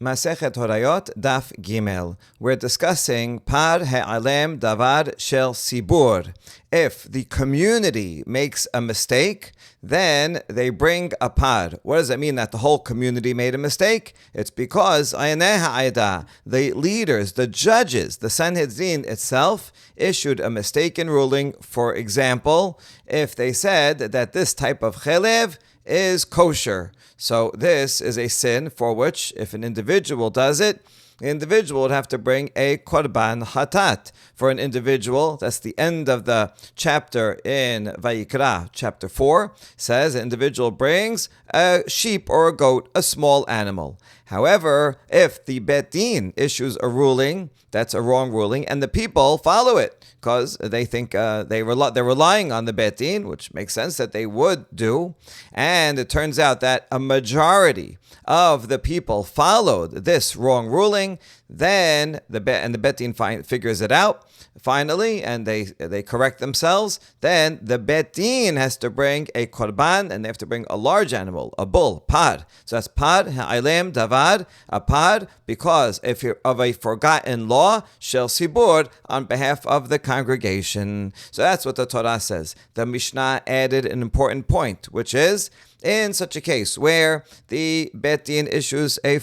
Masechet Horayot, Daf Gimel. We're discussing Par Ha'alem Davar Shel Sibur. If the community makes a mistake, then they bring a par. What does that mean that the whole community made a mistake? It's because the leaders, the judges, the Sanhedrin itself issued a mistaken ruling. For example, if they said that this type of chelev is kosher. So this is a sin for which, if an individual does it, the individual would have to bring a korban hatat. For an individual, that's the end of the chapter in Vayikra, chapter 4, says an individual brings a sheep or a goat, a small animal. However, if the Bet Din issues a ruling, that's a wrong ruling, and the people follow it because they think they're relying on the Bet Din, which makes sense that they would do, and it turns out that a majority of the people followed this wrong ruling, then the Bet Din figures it out finally, and they correct themselves. Then the Bet Din has to bring a korban, and they have to bring a large animal, a bull, par. So that's par ha'alem davar, a par, because if you're of a forgotten law, shel sibur, on behalf of the congregation. So that's what the Torah says. The Mishnah added an important point, which is, in such a case where the Bet Din issues a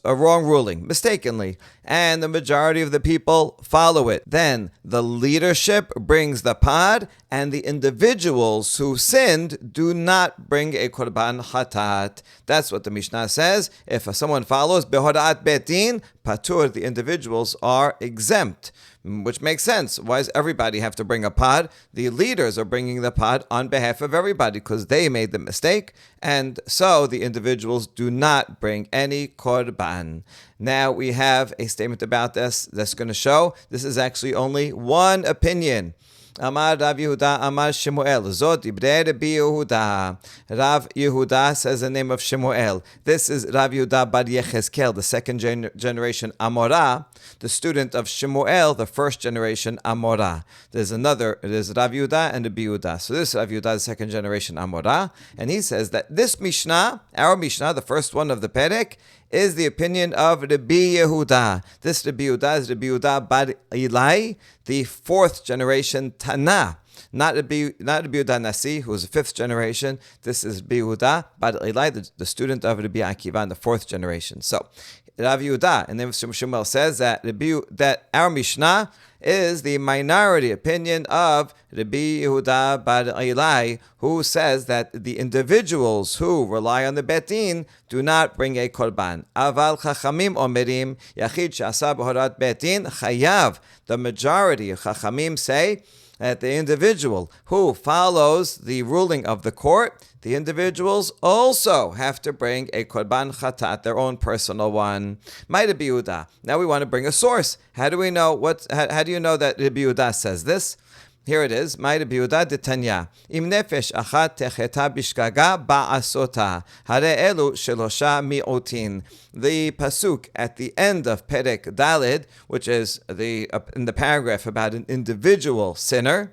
wrong ruling, mistakenly, and the majority of the people follow it, then the leadership brings the par, and the individuals who sinned do not bring a korban hatat. That's what the Mishnah says. If someone follows behorat Bet Din, patur, the individuals are exempt. Which makes sense. Why does everybody have to bring a par? The leaders are bringing the par on behalf of everybody because they made the mistake, and so the individuals do not bring any korban. Now we have a statement about this that's going to show this is actually only one opinion. Amar Rav Yehuda, Amar Shemuel. Zot Ibrei Rabbi Yehuda. Rav Yehuda says the name of Shemuel. This is Rav Yehuda bar Yechezkel, the second generation Amorah, the student of Shemuel, the first generation Amorah. There's Rav Yehuda and Rabbi Yehuda. So this is Rav Yehuda, the second generation Amorah, and he says that this Mishnah, our Mishnah, the first one of the Perek, is the opinion of Rabbi Yehuda. This Rabbi Yehuda is Rabbi Yehuda bar Ilai, the fourth generation Tana. Not Rabbi Yehuda Nasi, who was the fifth generation. This is Rabbi Yehuda bar Ilai, the student of Rabbi Akiva in the fourth generation. So, Rav Yehuda, and then Shemuel says that our Mishnah is the minority opinion of Rabbi Yehuda bar Ilai, who says that the individuals who rely on the Bet Din do not bring a korban. Aval chachamim omerim yachid she'asa b'horat Bet Din chayav. The majority of chachamim say that the individual who follows the ruling of the court, the individuals also have to bring a korban chatat, their own personal one. Might Rabbi Yehuda. Now we want to bring a source. How do we know how do you know that Rabbi Yehuda says this? Here it is. Might Rabbi Yehuda detanya. Im nefesh achat techeta bishkaga ba'asota. Hare elu shelosha mi'otin. The pasuk at the end of Perek Dalid, which is in the paragraph about an individual sinner,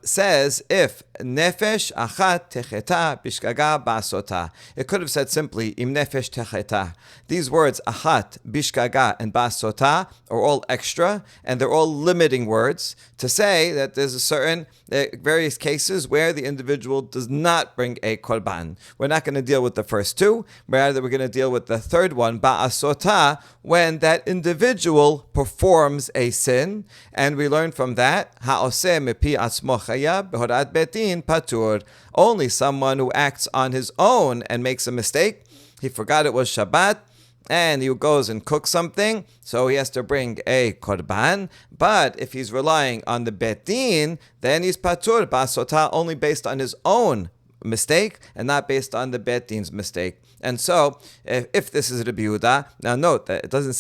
says if nefesh achat techeta bishkaga basota. It could have said simply im nefesh techeta. These words achat, bishkaga, and basota are all extra, and they're all limiting words to say that there's a certain various cases where the individual does not bring a korban. We're not going to deal with the first two, rather we're going to deal with the third one, ba'asota, when that individual performs a sin, and we learn from that, ha'oseh mepi atzmo chayav b'horat bet din patur. Only someone who acts on his own and makes a mistake, he forgot it was Shabbat, and he goes and cooks something, so he has to bring a korban. But if he's relying on the Bet Din, then he's patur basota, only based on his own mistake and not based on the Bet Din's mistake. And so, if this is Rabbi Yehuda, now note that it doesn't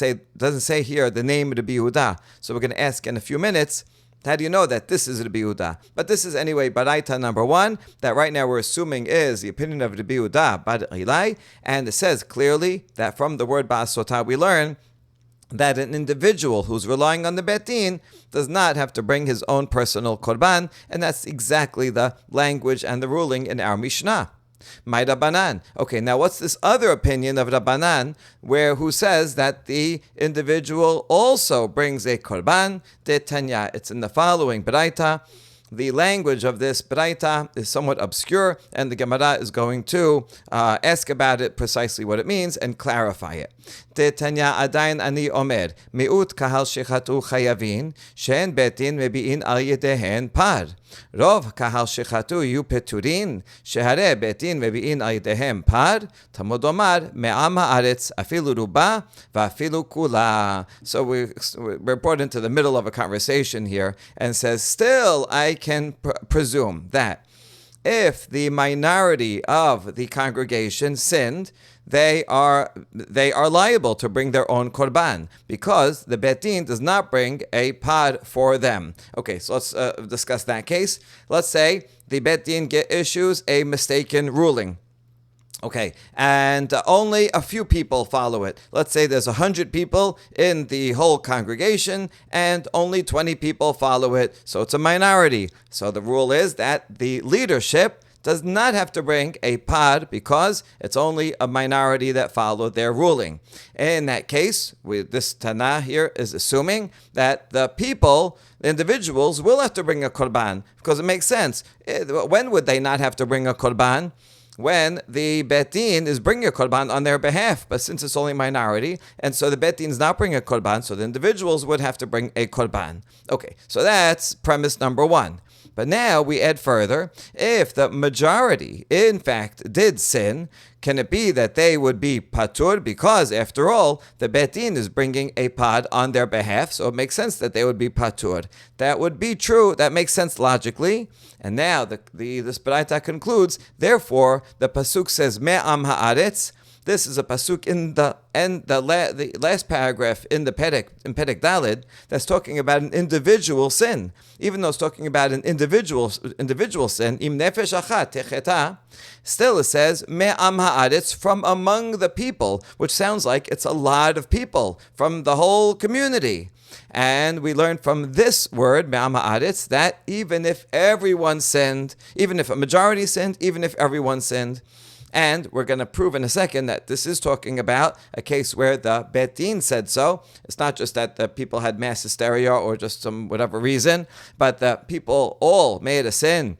say here the name Rabbi Yehuda. So we're going to ask in a few minutes, how do you know that this is Rabbi Yehuda? But this is anyway Baraita number 1, that right now we're assuming is the opinion of Rabbi Yehuda bar Ilai, and it says clearly that from the word Ba'asota we learn that an individual who's relying on the Bet Din does not have to bring his own personal korban, and that's exactly the language and the ruling in our Mishnah. My Rabbanan. Okay, now what's this other opinion of Rabbanan who says that the individual also brings a korban? De Tanya. It's in the following Braita. The language of this Braita is somewhat obscure, and the Gemara is going to ask about it, precisely what it means, and clarify it. Tanya adain ani omer, mi'ut kahal shechatu chayavin, she'en betin mebi'in al yedehen par. Rov kahal shechatu yu peturin, shehare betin mebi'in al yedehem par, tamod omar, me'am ha'aretz, afilu ruba, va'afilu kula. So we're brought into the middle of a conversation here, and says, still, I can presume that if the minority of the congregation sinned, they are liable to bring their own korban because the Bet Din does not bring a pod for them. Okay, so let's discuss that case. Let's say the Bet Din issues a mistaken ruling. Okay, and only a few people follow it. Let's say there's 100 people in the whole congregation and only 20 people follow it, so it's a minority. So the rule is that the leadership does not have to bring a pod because it's only a minority that followed their ruling. In that case, this Tana here is assuming that the people, the individuals, will have to bring a korban because it makes sense. When would they not have to bring a korban? When the Bet Din is bringing a korban on their behalf, but since it's only minority, and so the Bet Din is not bringing a korban, so the individuals would have to bring a korban. Okay, so that's premise number one. But now we add further, if the majority, in fact, did sin, can it be that they would be patur? Because, after all, the Bet Din is bringing a pod on their behalf, so it makes sense that they would be patur. That would be true. That makes sense logically. And now this Braita concludes, therefore, the pasuk says, Me'am ha'aretz. This is a pasuk in the last paragraph in the Perek Daled that's talking about an individual sin. Even though it's talking about an individual sin, im nefesh achat techeta, still it says me'am ha'aretz, from among the people, which sounds like it's a lot of people from the whole community. And we learned from this word, me'am ha'aretz, that even if everyone sinned, even if a majority sinned, even if everyone sinned, and we're going to prove in a second that this is talking about a case where the Bet Din said so. It's not just that the people had mass hysteria or just some whatever reason, but the people all made a sin,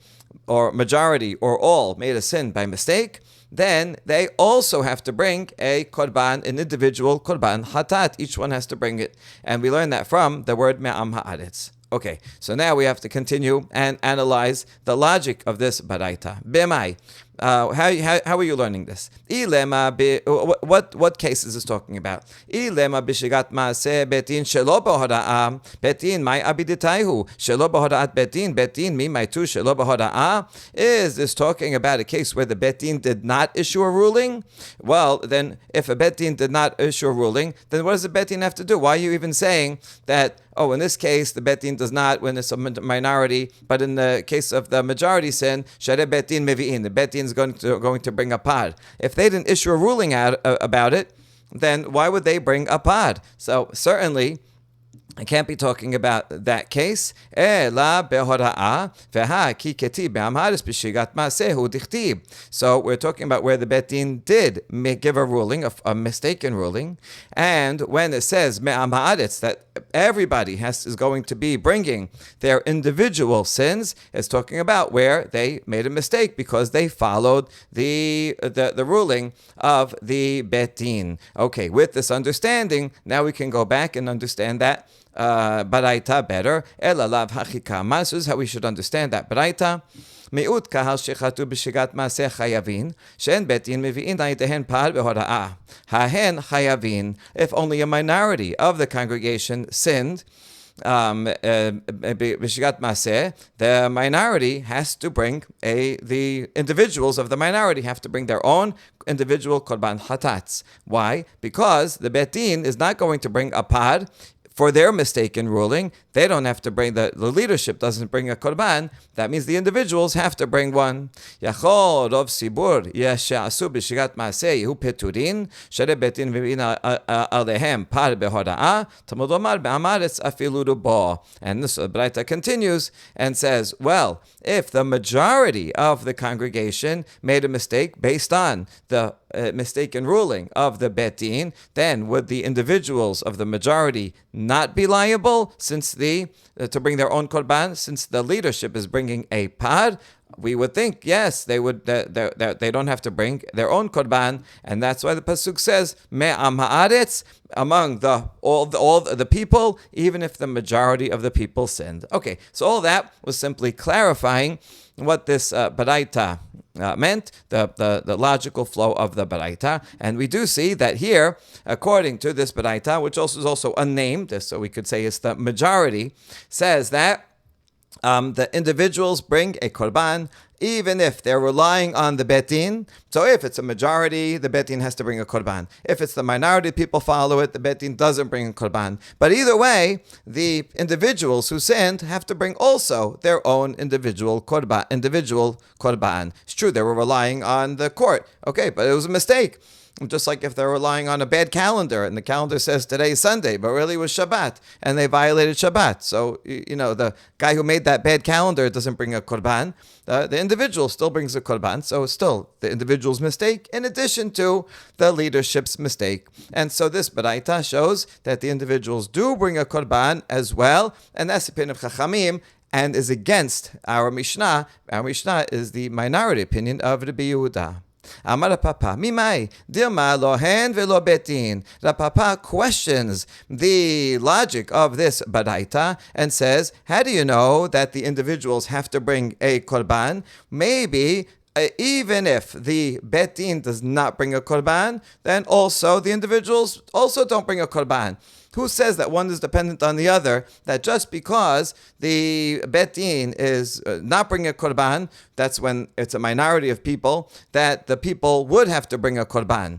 or majority or all made a sin by mistake. Then they also have to bring a korban, an individual korban hatat. Each one has to bring it. And we learn that from the word me'am ha'aretz. Okay, so now we have to continue and analyze the logic of this baraita. B'mai. How are you learning this? What case is this talking about? Ilema b'shigat maaseh betin shelo b'hoda'ah betin mai abiditaihu shelo b'hoda'at betin mi maitu shelo b'hoda'ah. Is this talking about a case where the betin did not issue a ruling? Well, then if a betin did not issue a ruling, then what does the betin have to do? Why are you even saying that? Oh, in this case, the Bet Din does not when it's a minority, but in the case of the majority sin, Share Bet Din mevi'in, the Bet Din is going to bring a pod. If they didn't issue a ruling about it, then why would they bring a pod? So certainly, I can't be talking about that case. So we're talking about where the Bet Din did give a ruling, a mistaken ruling, and when it says me'am ha'aretz, that everybody is going to be bringing their individual sins, it's talking about where they made a mistake because they followed the ruling of the Bet Din. Okay, with this understanding, now we can go back and understand that baraita better. Elalav hachikama. This is how we should understand that baraita. מיעוט קהל שחטאו בשגיאת מעשה חייבים, שאין בית דין מביאים לידיהן פעל בהוראה. ההן חייבים, if only a minority of the congregation sinned, בשגיאת מעשה, the minority has to bring the individuals of the minority have to bring their own individual korban hatats. Why? Because the Bet Din is not going to bring a pod for their mistaken ruling, they don't have to bring, the leadership doesn't bring a korban. That means the individuals have to bring one. Yachol rov sibur yeshasu b'shigat maaseh yehu peturin shere betin v'ina alehem par behora'a tamud omar be'amaretz afilu rubo. And this Braita continues and says, well, if the majority of the congregation made a mistake based on the mistaken ruling of the Bet Din, then would the individuals of the majority not be liable since to bring their own korban, since the leadership is bringing a par? We would think, yes, they would. They don't have to bring their own korban, and that's why the pasuk says me'am haaretz, among all the people, even if the majority of the people sinned. Okay, so all that was simply clarifying what this baraita meant, the logical flow of the baraita. And we do see that here, according to this baraita, which is also unnamed, so we could say it's the majority, says that the individuals bring a korban even if they're relying on the Bet Din. So if it's a majority, the Bet Din has to bring a korban. If it's the minority, people follow it, the Bet Din doesn't bring a korban. But either way, the individuals who sinned have to bring also their own individual korban. It's true, they were relying on the court. Okay, but it was a mistake. Just like if they're relying on a bad calendar and the calendar says today is Sunday, but really it was Shabbat, and they violated Shabbat. So, the guy who made that bad calendar doesn't bring a korban. The individual still brings a korban. So it's still the individual's mistake in addition to the leadership's mistake. And so this baraita shows that the individuals do bring a korban as well. And that's the opinion of Chachamim and is against our Mishnah. Our Mishnah is the minority opinion of Rabbi Yehuda. Amar Papa, Mimai, Dilma lohen velo betin. The Papa questions the logic of this baraita and says, how do you know that the individuals have to bring a korban? Maybe even if the Bet Din does not bring a korban, then also the individuals also don't bring a korban. Who says that one is dependent on the other, that just because the Bet Din is not bringing a korban, that's when it's a minority of people, that the people would have to bring a korban.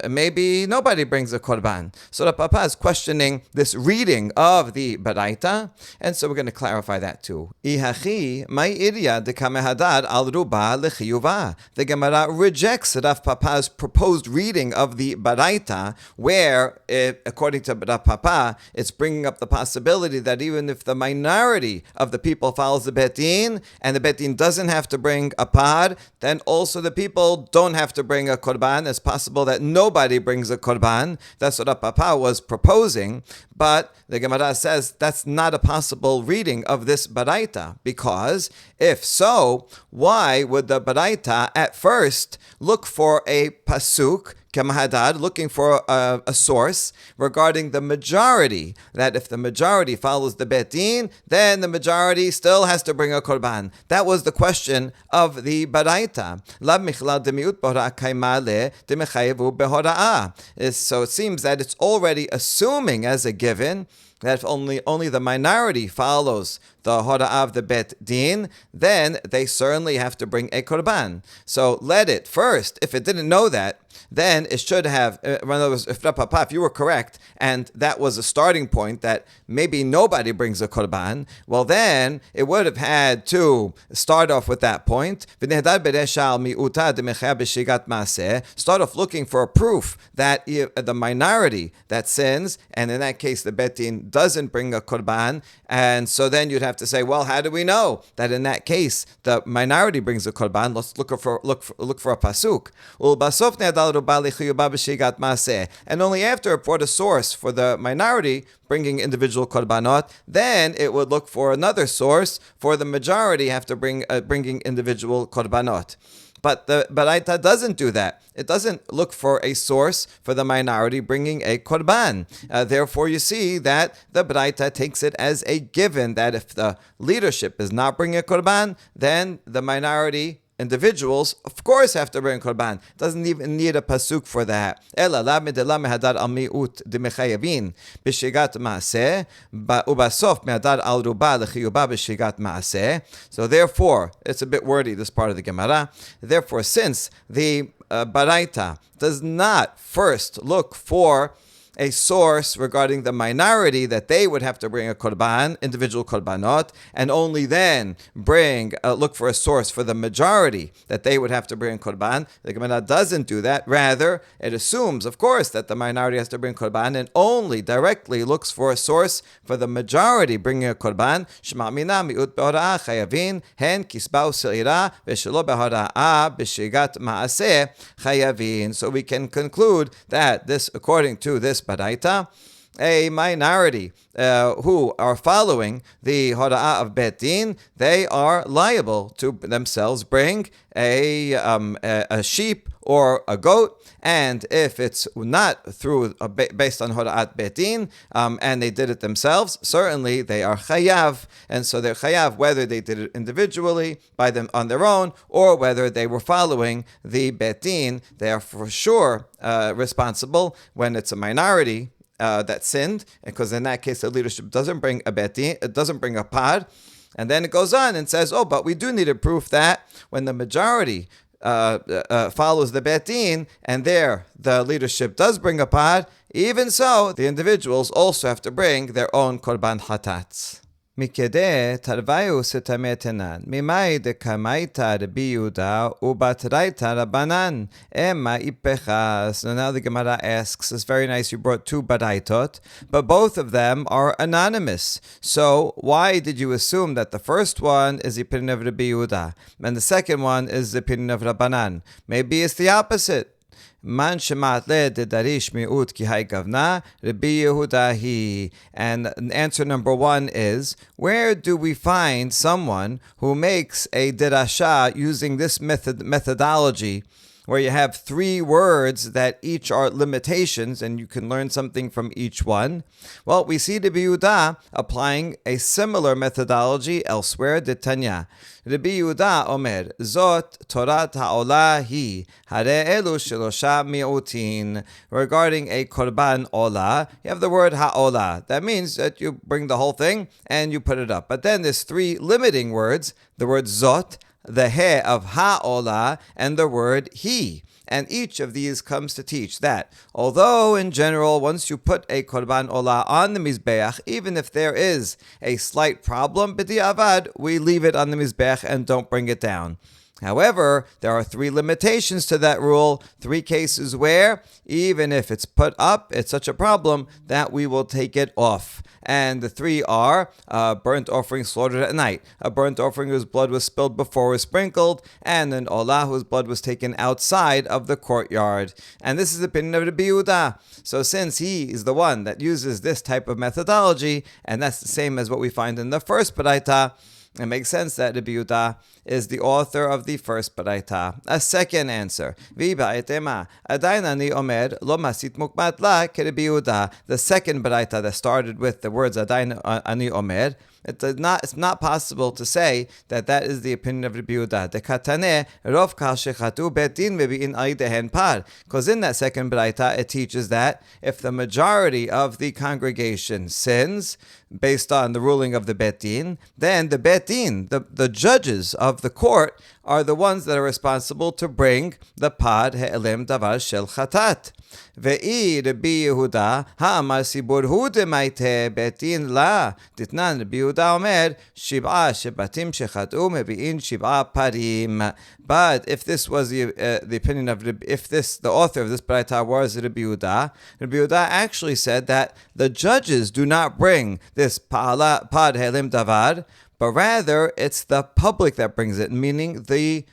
Maybe nobody brings a korban. So the Papa is questioning this reading of the baraita, and so we're going to clarify that too. The Gemara rejects Rav Papa's proposed reading of the baraita, where, according to Rav Papa, it's bringing up the possibility that even if the minority of the people follows the Bet Din, and the Bet Din doesn't have to bring a par, then also the people don't have to bring a korban. It's possible that nobody brings a korban. That's what Rav Papa was proposing. But the Gemara says that's not a possible reading of this baraita, because if so, why would the baraita at first look for a pasuk, Kamahadad, looking for a source regarding the majority, that if the majority follows the Bet Din, then the majority still has to bring a korban? That was the question of the baraita. So it seems that it's already assuming as a given that if only the minority follows the hora'ah of the Bet Din, then they certainly have to bring a korban. So let it first, if it didn't know that, then it should have, in other words, if you were correct, and that was a starting point that maybe nobody brings a korban, well then it would have had to start off with that point. Start off looking for a proof that the minority that sins, and in that case the Bet Din doesn't bring a korban, and so then you'd have to say, well, how do we know that in that case the minority brings a korban? Let's look for a pasuk. And only after it brought a source for the minority bringing individual korbanot, then it would look for another source for the majority have to bringing individual korbanot. But the baraita doesn't do that. It doesn't look for a source for the minority bringing a korban. Therefore, you see that the baraita takes it as a given that if the leadership is not bringing a korban, then the minority individuals, of course, have to bring korban. Doesn't even need a pasuk for that. So therefore, it's a bit wordy, this part of the Gemara. Therefore, since the baraita does not first look for a source regarding the minority that they would have to bring a korban, individual korbanot, and only then look for a source for the majority that they would have to bring korban. The Gemara doesn't do that. Rather, it assumes, of course, that the minority has to bring korban and only directly looks for a source for the majority bringing a korban. Shema mina miut behora'a chayavin hen kisba u'se'ira v'shelo behora'a b'shigat ma'aseh chayavin. So we can conclude that this, according to this baraita, a minority who are following the hora'ah of Bet Din, they are liable to themselves bring a sheep or a goat, and if it's not through based on hora'at Bet Din, and they did it themselves, certainly they are chayav, and so they're chayav whether they did it individually by them on their own or whether they were following the Bet Din. They are for sure responsible when it's a minority that sinned, because in that case the leadership doesn't bring a betin, it doesn't bring a pod, and then it goes on and says, oh, but we do need a proof that when the majority follows the betin, and there the leadership does bring a pod, even so the individuals also have to bring their own korban hatats. Mikede tarvayu setametenan mimai de kamaita Rabbi Yehuda ubatraita Rabbanan emma ipechas. So now the Gemara asks, it's very nice you brought two baraitot, but both of them are anonymous. So why did you assume that the first one is the opinion of Rabbi Yehuda and the second one is the opinion of Rabbanan? Maybe it's the opposite. Man shemat le de darish miut ki hay gavna Rabbi Yehuda hi. And answer number one is, where do we find someone who makes a dirasha using this methodology, where you have three words that each are limitations and you can learn something from each one? Well, we see Rabbi Yehuda applying a similar methodology elsewhere. De Tanya, Rabbi Yehuda omer, Zot Torat ha'olah hi, hare elu shelosha mi'utin. Regarding a korban olah, you have the word ha'olah. That means that you bring the whole thing and you put it up. But then there's three limiting words, the word Zot, the he of ha'olah, and the word he. And each of these comes to teach that although in general, once you put a korban olah on the mizbeach, even if there is a slight problem, b'di'avad, we leave it on the mizbeach and don't bring it down. However, there are three limitations to that rule, three cases where, even if it's put up, it's such a problem that we will take it off. And the three are a burnt offering slaughtered at night, a burnt offering whose blood was spilled before it was sprinkled, and an olah whose blood was taken outside of the courtyard. And this is the opinion of Rabbi Yehuda. So since he is the one that uses this type of methodology, and that's the same as what we find in the first baraita, it makes sense that Rabbi Yehuda is the author of the first baraita. A second answer. The second baraita that started with the words Adain ani omer, it's not possible to say that that is the opinion of Rabbi Yehuda. Because in that second baraita, it teaches that if the majority of the congregation sins based on the ruling of the Bet Din, then the Bet Din, the judges of the court, are the ones that are responsible to bring the pad he'elem davar shel chatat. Ve'i Rabbi Yehuda ha'amar sibur hu demaite Bet Din la ditnan Rabbi Yehuda omer shib'a shebatim shechatu mebi'in shib'a parim. But if this was the opinion of the author of this baraita was Rabbi Yehuda actually said that the judges do not bring this pad he'elem davar, but rather it's the public that brings it, meaning the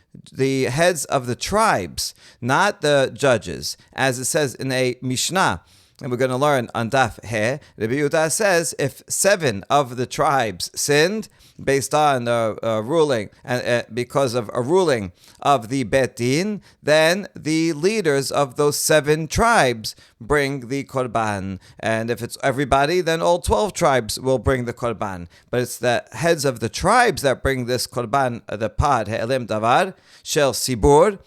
heads of the tribes, not the judges. As it says in a Mishnah, and we're going to learn on Daf He, Rabbi Yehuda says if 7 of the tribes sinned based on a ruling, and because of a ruling of the Bet Din, then the leaders of those 7 tribes bring the korban. And if it's everybody, then all 12 tribes will bring the korban. But it's the heads of the tribes that bring this korban, the pad, he'elem davar, shel sibur,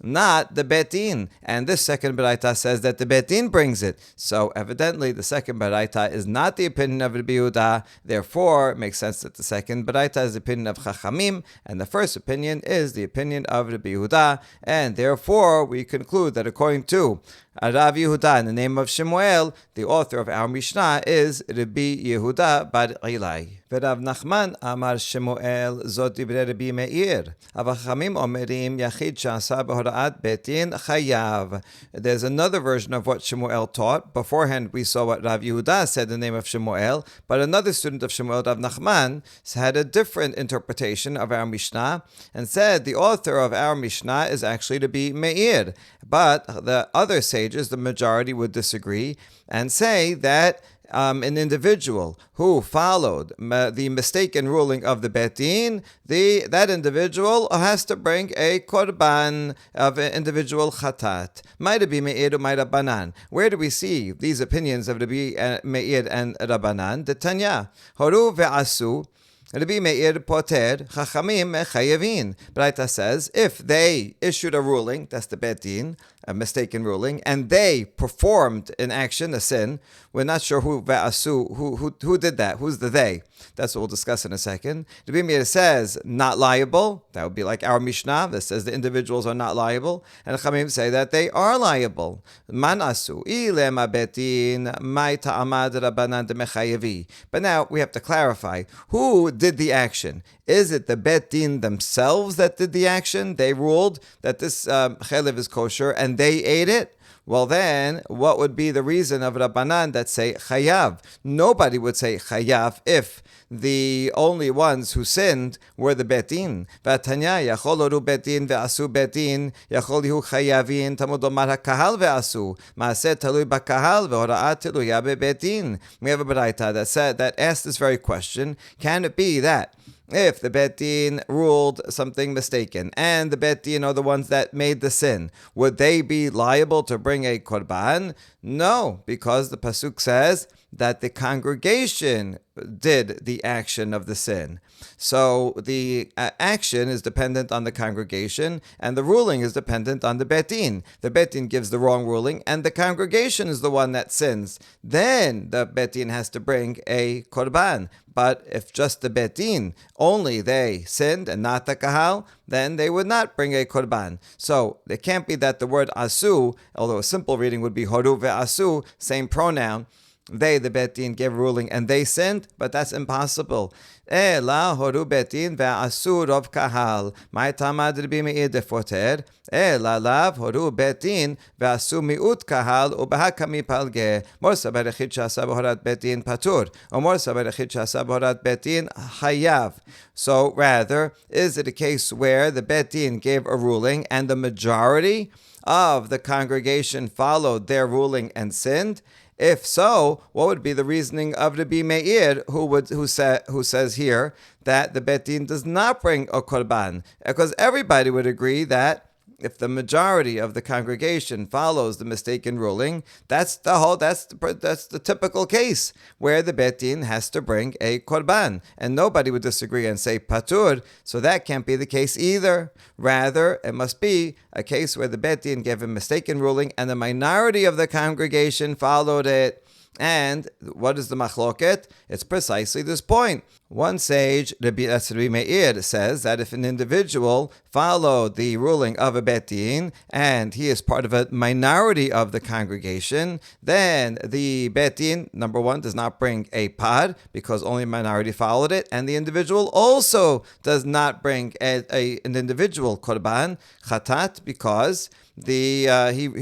not the Bet Din. And this second baraita says that the Bet Din brings it. So evidently the second baraita is not the opinion of Rabbi Yehuda. Therefore, it makes sense that the second baraita is the opinion of Chachamim, and the first opinion is the opinion of Rabbi Yehuda. And therefore, we conclude that according to Rav Yehuda, in the name of Shemuel, the author of our Mishnah, is Rabbi Yehuda bar Ilai. Rav Nachman Amar Shemuel Zot Divrei Rabbi Meir. Avachamim Omerim Yachid Shasa B'Horaat Betin Chayav. There's another version of what Shemuel taught. Beforehand, we saw what Rav Yehuda said in the name of Shemuel, but another student of Shemuel, Rav Nachman, had a different interpretation of our Mishnah and said the author of our Mishnah is actually Rabbi Meir. But the other sages, the majority, would disagree and say that an individual who followed the mistaken ruling of the Beit Din, that individual has to bring a korban of an individual chatat. Might be Meir, might Rabbanan. Where do we see these opinions of Rabbi Meir and Rabbanan? The Tanya, Horu ve'asu. Rabbi Meir poter, Chachamim chayavin. Braita says, if they issued a ruling, that's the Beit Din, a mistaken ruling, and they performed an action, a sin, we're not sure who did that, who's the they. That's what we'll discuss in a second. Rabbi Meir says, not liable. That would be like our Mishnah that says the individuals are not liable. And Chachamim say that they are liable. Man asu, ilema Beit Din, mai ta'amad rabbanan demechayevi. But now we have to clarify, who did the action? Is it the Beit Din themselves that did the action? They ruled that this chelev is kosher and they ate it? Well then, what would be the reason of Rabbanan that say chayav? Nobody would say chayav if the only ones who sinned were the Beit Din. V'atanya yachol oru Beit Din ve'asu Beit Din yachol yihu chayavin tamud omar hakahal ve'asu ma'aseh talui bakahal ve'hora'at teluya beBeit Din. We have a baraita that asked this very question: can it be that if the Beit Din ruled something mistaken, and the Beit Din are the ones that made the sin, would they be liable to bring a korban? No, because the pasuk says that the congregation did the action of the sin. So the action is dependent on the congregation, and the ruling is dependent on the Beit Din. The Beit Din gives the wrong ruling, and the congregation is the one that sins. Then the Beit Din has to bring a korban. But if just the Beit Din, only they sinned and not the kahal, then they would not bring a korban. So it can't be that the word asu, although a simple reading would be horu ve'asu, same pronoun, they, the Beit Din, gave ruling and they sinned, but that's impossible. Ela horu Beit Din ve'asu rov kahal. Mai tamad Rabbi Meir defoter. Ela lav horu Beit Din ve'asu miut kahal ubahaka mipalge. Morsa berechid shasa b'horat Beit Din patur. Or morsa berechid shasa b'horat Beit Din hayav. So rather, is it a case where the Beit Din gave a ruling and the majority of the congregation followed their ruling and sinned? If so, what would be the reasoning of Rabbi Meir, who says here that the Beit Din does not bring a korban? Because everybody would agree that if the majority of the congregation follows the mistaken ruling, that's the typical case where the Beit Din has to bring a korban, and nobody would disagree and say patur. So that can't be the case either. Rather, it must be a case where the Beit Din gave a mistaken ruling, and the minority of the congregation followed it. And what is the machloket? It's precisely this point. One sage, Rabbi Meir, says that if an individual followed the ruling of a Beit Din and he is part of a minority of the congregation, then the Beit Din, number one, does not bring a par because only a minority followed it, and the individual also does not bring an individual korban, chatat, because he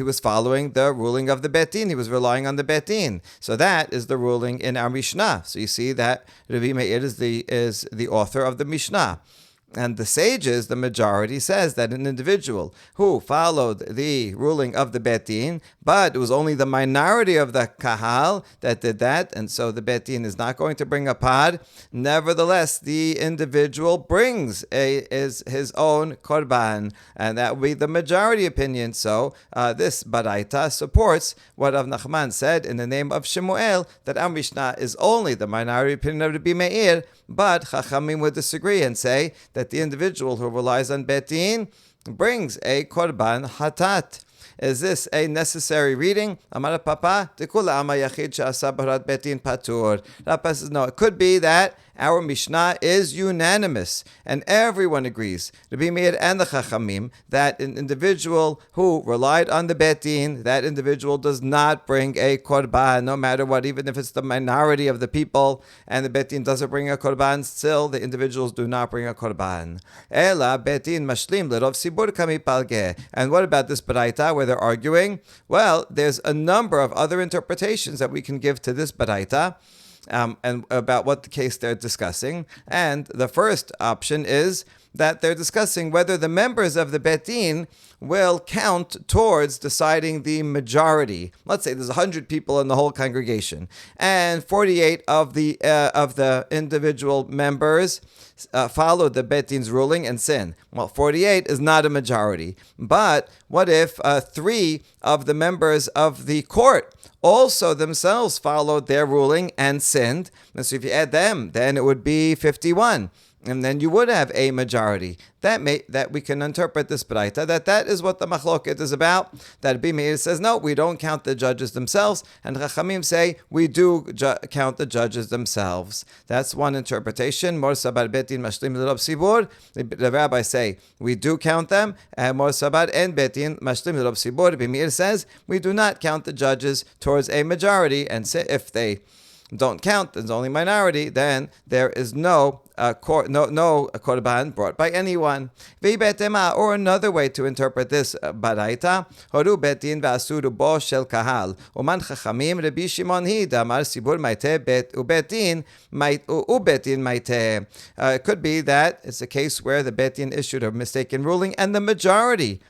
was following the ruling of the Beit Din. He was relying on the Beit Din. So that is the ruling in our Mishnah. So you see that Rabbi Meir is the author of the Mishnah. And the sages, the majority, says that an individual who followed the ruling of the Beit Din, but it was only the minority of the kahal that did that, and so the Beit Din is not going to bring a par. Nevertheless, the individual brings his own korban, and that will be the majority opinion. So this baraita supports what Rav Nachman said in the name of Shemuel, that our Mishnah is only the minority opinion of Rabbi Meir, but Chachamim would disagree and say that the individual who relies on Beit Din brings a korban hatat. Is this a necessary reading? Amar Papa, Tekula Ama Yachid She'asa B'horat Beit Din Patur. Papa says no. It could be that our Mishnah is unanimous, and everyone agrees, Rabbi Meir and the Chachamim, that an individual who relied on the Bet Din, that individual does not bring a korban, no matter what, even if it's the minority of the people, and the Bet Din doesn't bring a korban, still the individuals do not bring a korban. Ela Bet Din mashlim lerov sibur kami palge. And what about this baraita where they're arguing? Well, there's a number of other interpretations that we can give to this baraita. And about what the case they're discussing. And the first option is that they're discussing whether the members of the Bet Din will count towards deciding the majority. Let's say there's 100 people in the whole congregation, and 48 of the individual members followed the Bet Din's ruling and sin. Well, 48 is not a majority. But what if 3 of the members of the court also themselves followed their ruling and sinned? And so if you add them, then it would be 51. And then you would have a majority. That we can interpret this baraita, that is what the machloket is about. That Rabbi Meir says, no, we don't count the judges themselves. And Chachamim say, we do count the judges themselves. That's one interpretation. Mor sabar Bet Din mashlim l'rov sibur. The rabbis say, we do count them. And Mor sabar en Bet Din mashlim l'rov sibur. Rabbi Meir says, we do not count the judges towards a majority. And say, if they don't count, there's only minority, then there is no korban brought by anyone. Or another way to interpret this baraita, horu bet din v'asuru bo shel kahal uman chachamim Rabbi Shimon hi damar sibur maite bet ubetin maite. It could be that it's a case where the Bet Din issued a mistaken ruling and the majority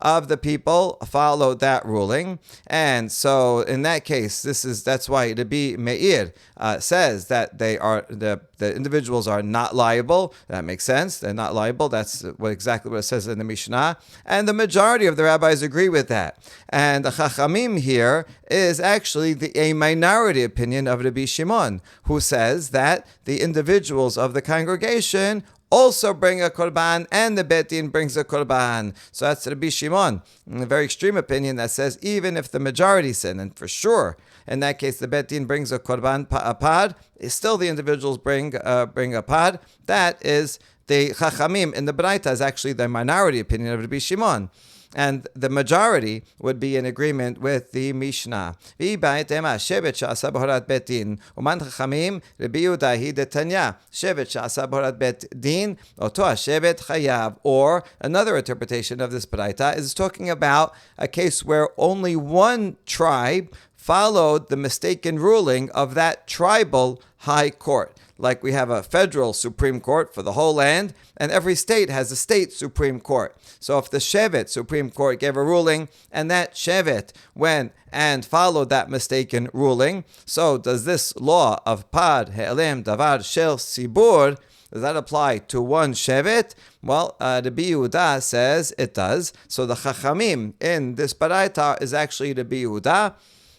of the people followed that ruling, and so in that case, that's why Rabbi Meir says that the individuals are not liable. That makes sense. They're not liable. That's exactly what it says in the Mishnah, and the majority of the rabbis agree with that. And the Chachamim here is actually a minority opinion of Rabbi Shimon, who says that the individuals of the congregation also bring a korban, and the Bet Din brings a korban. So that's Rabbi Shimon, a very extreme opinion that says even if the majority sin, and for sure in that case the Bet Din brings a korban a pod, still the individuals bring a pod. That is the Chachamim in the Baraita is actually the minority opinion of Rabbi Shimon. And the majority would be in agreement with the Mishnah. Or another interpretation of this Baraita is talking about a case where only one tribe followed the mistaken ruling of that tribal high court. Like we have a federal Supreme Court for the whole land, and every state has a state Supreme Court. So if the Shevet Supreme Court gave a ruling, and that Shevet went and followed that mistaken ruling, so does this law of Pad He'elem Davar Shel Sibur, does that apply to one Shevet? Well, Rabbi Yehuda says it does. So the Chachamim in this Baraita is actually Rabbi Yehuda,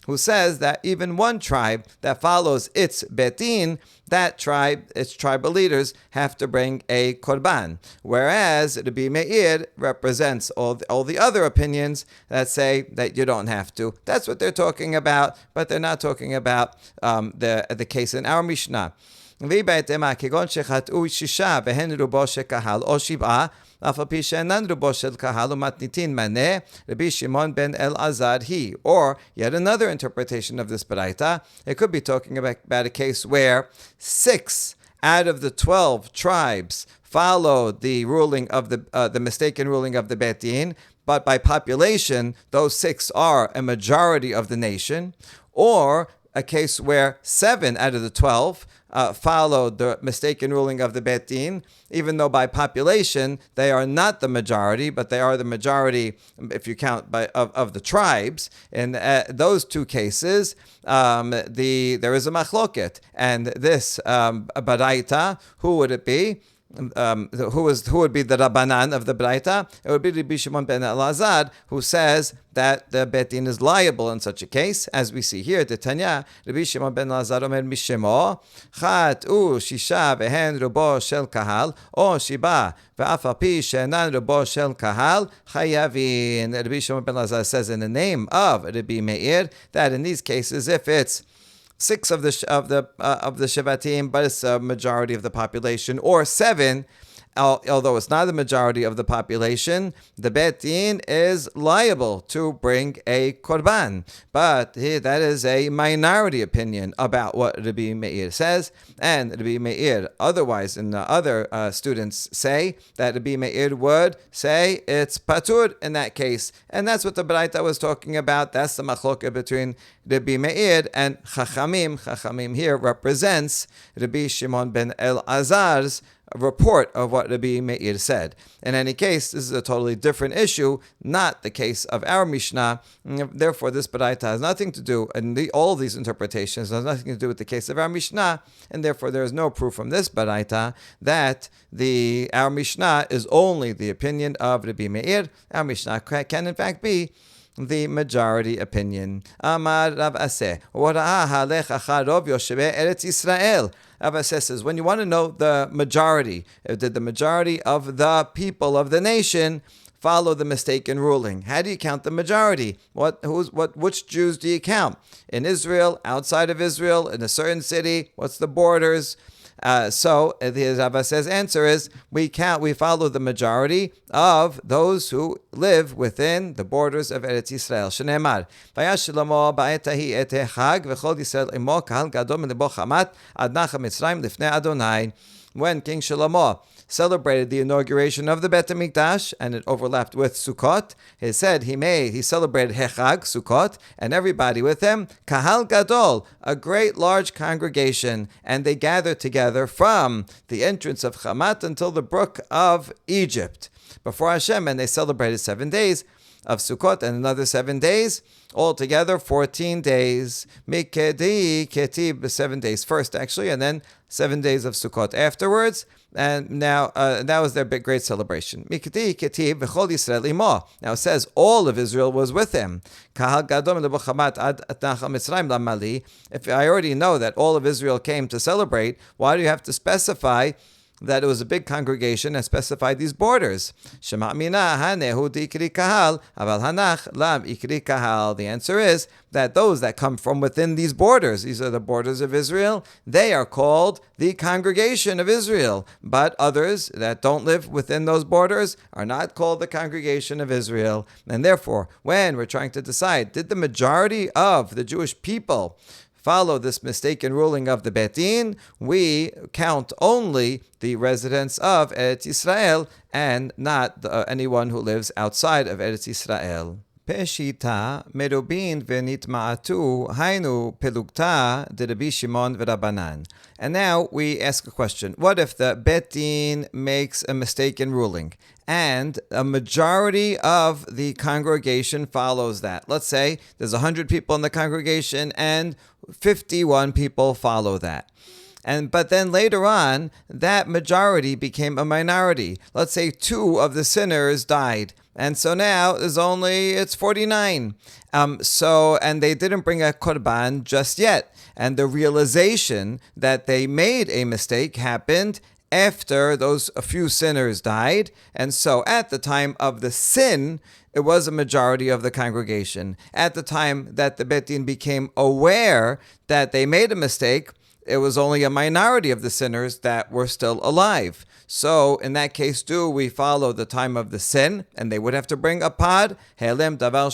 who says that even one tribe that follows its Bet Din, that tribe, its tribal leaders, have to bring a korban. Whereas Rabbi Meir represents all the other opinions that say that you don't have to. That's what they're talking about, but they're not talking about the case in our Mishnah. כגון שחטאו 6 והן רובו של קהל או 7 אף על פי שאינן רובו של קהל ומתניתין מנה רבי שמעון בן אלעזר היא. Or yet another interpretation of this baraita, it could be talking about a case where 6 out of the 12 tribes followed the ruling of the mistaken ruling of the Bet Din, but by population those 6 are a majority of the nation. Or a case where 7 out of the 12 followed the mistaken ruling of the Bet Din, even though by population they are not the majority, but they are the majority if you count of the tribes. In those two cases, there is a machloket, and this baraita, who would it be? Who would be the Rabbanan of the Braita? It would be Rabbi Shimon ben Elazar, who says that the Bet Din is liable in such a case, as we see here. The Tanya, Rabbi Shimon ben Elazar omer mishemo, chat u shisha vehen rubo shel kahal, o shiba ve'af al pi she'enan rubo shel kahal, chayavin. Rabbi Shimon ben Elazar says in the name of Rabbi Meir that in these cases, if it's 6 of the Shevatim, but it's a majority of the population, or 7. Although it's not the majority of the population, the Bet Din is liable to bring a korban. But that is a minority opinion about what Rabbi Meir says. And Rabbi Meir, otherwise, and other students say that Rabbi Meir would say it's patur in that case. And that's what the Baraita was talking about. That's the machloka between Rabbi Meir and Chachamim. Chachamim here represents Rabbi Shimon ben Elazar's report of what Rabbi Meir said. In any case, this is a totally different issue, not the case of our Mishnah. Therefore, this Baraita has nothing to do, and all these interpretations has nothing to do with the case of our Mishnah, and therefore there is no proof from this Baraita that our Mishnah is only the opinion of Rabbi Meir. Our Mishnah can in fact be the majority opinion. Amar Rav Aseh, Wara'ah halech acharov yoshevei Eretz Yisrael. Rav Aseh says, when you want to know the majority, did the majority of the people of the nation follow the mistaken ruling? How do you count the majority? Which Jews do you count? In Israel, outside of Israel, in a certain city? What's the borders? So the Rav Aseh's answer is we follow the majority of those who live within the borders of Eretz Yisrael. Shneimar, Vayash Shlomo ba'etahi et chag v'chol Yisrael imo kahal gadol min lebo chamat ad nacha Mitzrayim lifnei Adonai. When King Shlomo celebrated the inauguration of the Bet HaMikdash, and it overlapped with Sukkot, he said he celebrated Hechag, Sukkot, and everybody with him, Kahal Gadol, a great large congregation, and they gathered together from the entrance of Chamat until the brook of Egypt before Hashem, and they celebrated 7 days of Sukkot and another 7 days, altogether 14 days. Mikedi ketib, 7 days first actually, and then 7 days of Sukkot afterwards. And now that was their big great celebration. Mikedi ketib v'chol Yisrael imo. Now it says all of Israel was with him. Kahal gadol min lebo chamat ad nachal Mitzrayim lamali. If I already know that all of Israel came to celebrate, why do you have to specify that it was a big congregation and specified these borders? Shema mina hanehu dikri kahal, aval hanach lam ikri kahal. The answer is that those that come from within these borders, these are the borders of Israel, they are called the congregation of Israel. But others that don't live within those borders are not called the congregation of Israel. And therefore, when we're trying to decide, did the majority of the Jewish people follow this mistaken ruling of the Bet Din, we count only the residents of Eretz Yisrael and not anyone who lives outside of Eretz Yisrael. Peshita merubin v'nitma'atu hainu pelugta de Rabbi Shimon v'Rabbanan. And now we ask a question. What if the Bet Din makes a mistaken ruling and a majority of the congregation follows that? Let's say there's 100 people in the congregation and 51 people follow that. But then later on, that majority became a minority. Let's say 2 of the sinners died. And so now it's 49. And they didn't bring a korban just yet. And the realization that they made a mistake happened after a few sinners died. And so at the time of the sin, it was a majority of the congregation. At the time that the Bet Din became aware that they made a mistake, it was only a minority of the sinners that were still alive. So in that case, do we follow the time of the sin, and they would have to bring a pod, helem davar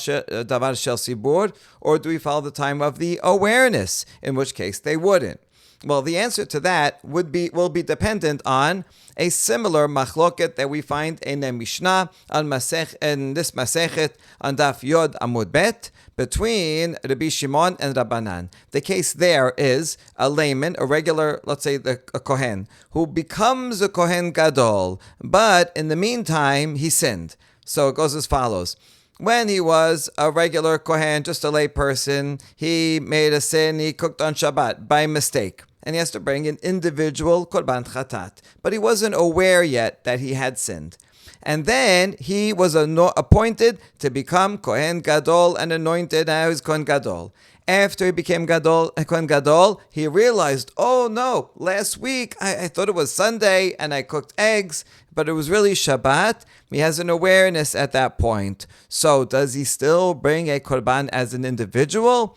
shel sibur, or do we follow the time of the awareness, in which case they wouldn't? Well, the answer to that will be dependent on a similar machloket that we find in a Mishnah in this Masechet on Daf Yod Amud Bet between Rabbi Shimon and Rabbanan. The case there is a layman, a regular, let's say a Kohen, who becomes a Kohen Gadol, but in the meantime he sinned. So it goes as follows. When he was a regular Kohen, just a lay person, he made a sin, he cooked on Shabbat by mistake. And he has to bring an individual korban chatat. But he wasn't aware yet that he had sinned. And then he was appointed to become Kohen Gadol and anointed. Now he's Kohen Gadol. After he became Kohen Gadol, he realized, oh no, last week I thought it was Sunday and I cooked eggs, but it was really Shabbat. He has an awareness at that point. So does he still bring a korban as an individual?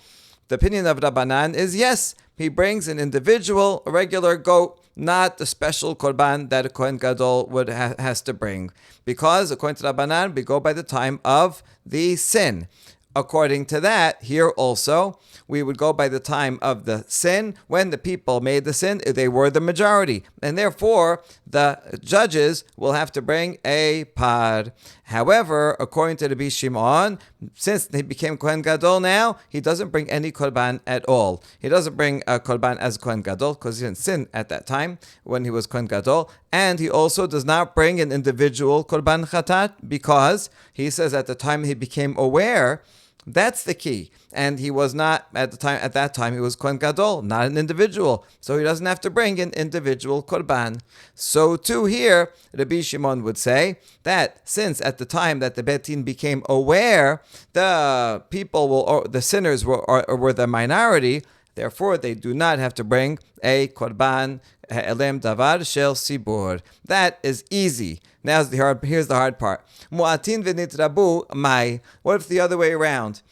The opinion of Rabbanan is yes, he brings an individual, a regular goat, not the special korban that a Kohen Gadol has to bring. Because according to Rabbanan, we go by the time of the sin. According to that, here also, we would go by the time of the sin. When the people made the sin, they were the majority. And therefore, the judges will have to bring a par. However, according to Rabbi Shimon, since he became Kohen Gadol now, he doesn't bring any korban at all. He doesn't bring a korban as Kohen Gadol because he didn't sin at that time when he was Kohen Gadol. And he also does not bring an individual korban chatat because he says at the time he became aware. That's the key. And he was not at that time he was Kohen Gadol, not an individual. So he doesn't have to bring an individual korban. So too here, Rabbi Shimon would say that since at the time that the Bet Din became aware, the sinners were the minority, therefore they do not have to bring a korban elem davar shel sibur. That is easy. Here's the hard part. Mu'atin v'nitrabu mai. What if the other way around?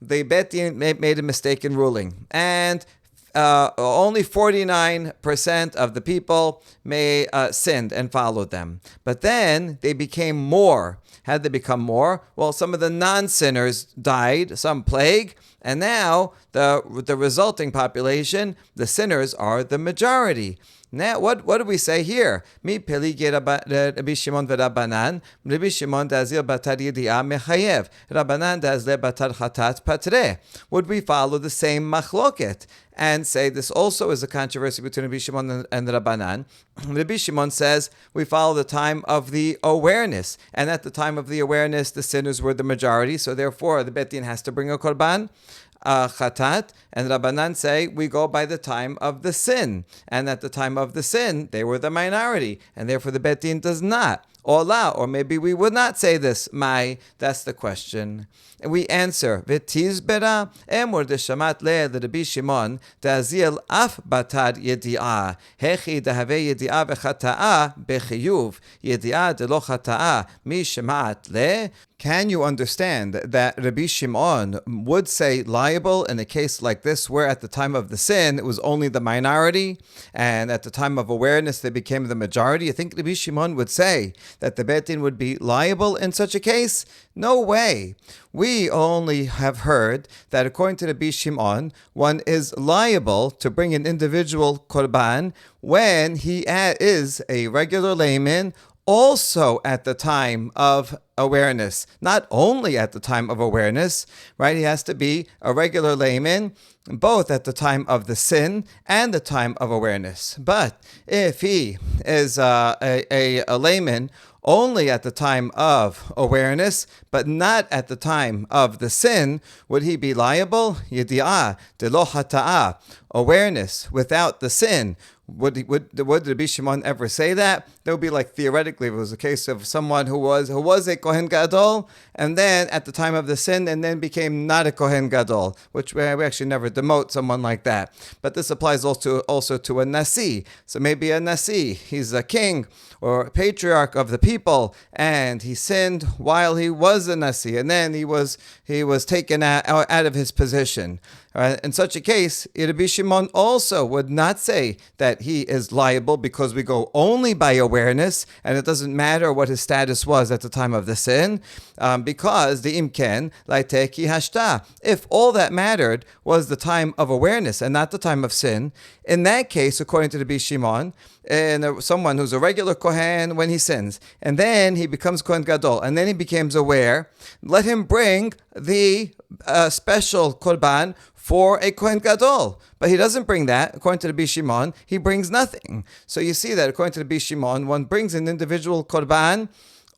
The Bet Din made a mistake in ruling, and only 49% of the people sinned and followed them. But then they became more. How did they become more? Well, some of the non-sinners died, some plague, and now the resulting population, the sinners, are the majority. Now, what do we say here? Mi peligi Rabbi Shimon v'Rabbanan, Rabbi Shimon dazil batar yedi'ah mechayev, Rabbanan dazle batar chatat patre. Would we follow the same machloket and say this also is a controversy between Rabbi Shimon and Rabbanan? Rabbi Shimon says we follow the time of the awareness, and at the time of the awareness, the sinners were the majority, so therefore the Bet Din has to bring a korban chatat, and Rabbanan say we go by the time of the sin, and at the time of the sin they were the minority, and therefore the Bet Din does not. Or maybe we would not say this. That's the question. And we answer, V'tizbera emor deshamat le Rabbi Shimon dazil af batar yedi'ah hechi dahave yedi'ah v'chata'a bechiyuv yedi'ah delo chata'a mi shemat le. Can you understand that Rabbi Shimon would say liable in a case like this where at the time of the sin it was only the minority and at the time of awareness they became the majority? I think Rabbi Shimon would say that the Bet Din would be liable in such a case? No way. We only have heard that according to Rabbi Shimon, one is liable to bring an individual korban when he is a regular layman, also at the time of awareness. Not only at the time of awareness, right? He has to be a regular layman, both at the time of the sin and the time of awareness. But if he is a layman only at the time of awareness, but not at the time of the sin, would he be liable? Yedi'ah delo hata'ah, awareness without the sin. Would Rabbi Shimon ever say that? That would be like theoretically, if it was a case of someone who was a Kohen Gadol, and then at the time of the sin, and then became not a Kohen Gadol, which we actually never demote someone like that. But this applies also to a Nasi. So maybe a Nasi, he's a king or a patriarch of the people, and he sinned while he was a Nasi, and then he was taken out of his position. In such a case, Rabbi Shimon also would not say that he is liable because we go only by awareness and it doesn't matter what his status was at the time of the sin, because the imken laiteki hashta. If all that mattered was the time of awareness and not the time of sin, in that case, according to Rabbi Shimon, and someone who's a regular Kohen when he sins, and then he becomes Kohen Gadol, and then he becomes aware, let him bring the special korban for a Kohen Gadol. But he doesn't bring that. According to Rabbi Shimon, he brings nothing. So you see that according to Rabbi Shimon, one brings an individual korban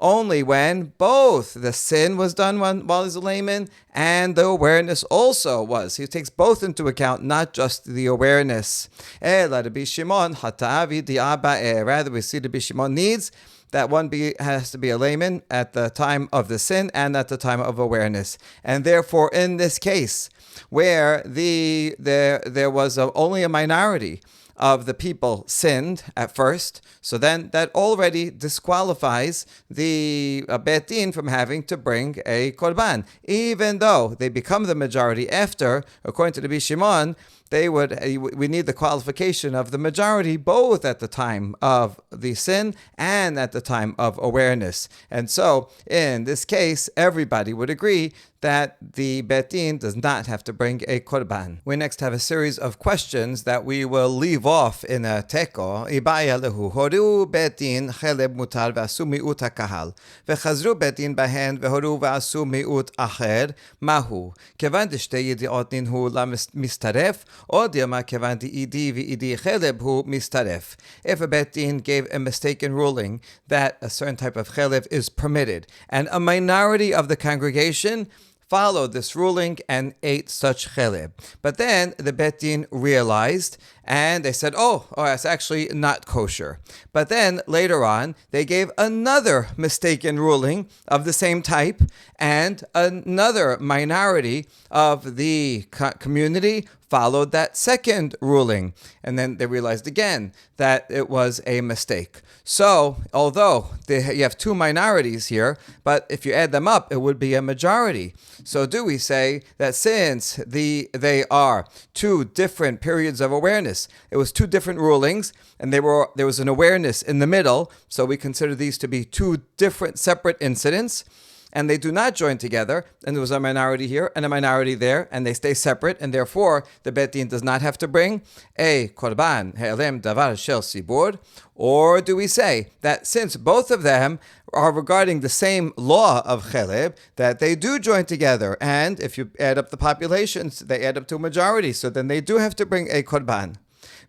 only when both the sin was done while he's a layman and the awareness also was. He takes both into account, not just the awareness. Rabbi Shimon, rather we see Rabbi Shimon needs that one has to be a layman at the time of the sin and at the time of awareness. And therefore, in this case, where there was only a minority of the people sinned at first, so then that already disqualifies the Bet Din from having to bring a korban. Even though they become the majority after, according to the Shimon, we need the qualification of the majority both at the time of the sin and at the time of awareness. And so, in this case, everybody would agree that the Bet Din does not have to bring a korban. We next have a series of questions that we will leave off in a teko. Ibaya lehu horu Bet Din cheleb mutar v'asu mi'ut hakahal v'chazru Bet Din bahen v'horu v'asu mi'ut acher mahu kevan d'shtei yidiot ninhu lamistaref od yama kevan d'idi v'idi cheleb hu mistaref. If a Bet Din gave a mistaken ruling that a certain type of cheleb is permitted and a minority of the congregation followed this ruling and ate such cheleb. But then the Bet Din realized and they said, oh, it's actually not kosher. But then later on, they gave another mistaken ruling of the same type, and another minority of the community followed that second ruling. And then they realized again that it was a mistake. So, although you have two minorities here, but if you add them up, it would be a majority. So do we say that since they are two different periods of awareness, it was two different rulings, and there was an awareness in the middle, so we consider these to be two different separate incidents, and they do not join together, and there was a minority here and a minority there, and they stay separate, and therefore the Bet Din does not have to bring a korban he'alem davar shel sibur? Or do we say that since both of them are regarding the same law of cheleb, that they do join together, and if you add up the populations, they add up to a majority, so then they do have to bring a korban.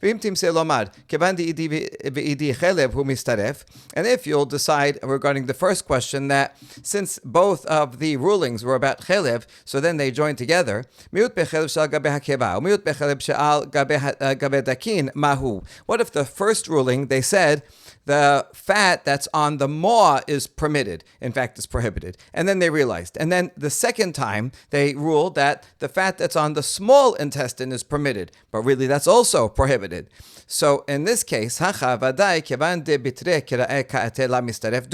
And if you'll decide regarding the first question that since both of the rulings were about chelev, so then they join together. What if the first ruling they said the fat that's on the maw is permitted, in fact it's prohibited, and then they realized, and then the second time they ruled that the fat that's on the small intestine is permitted, but really that's also prohibited. So in this case, do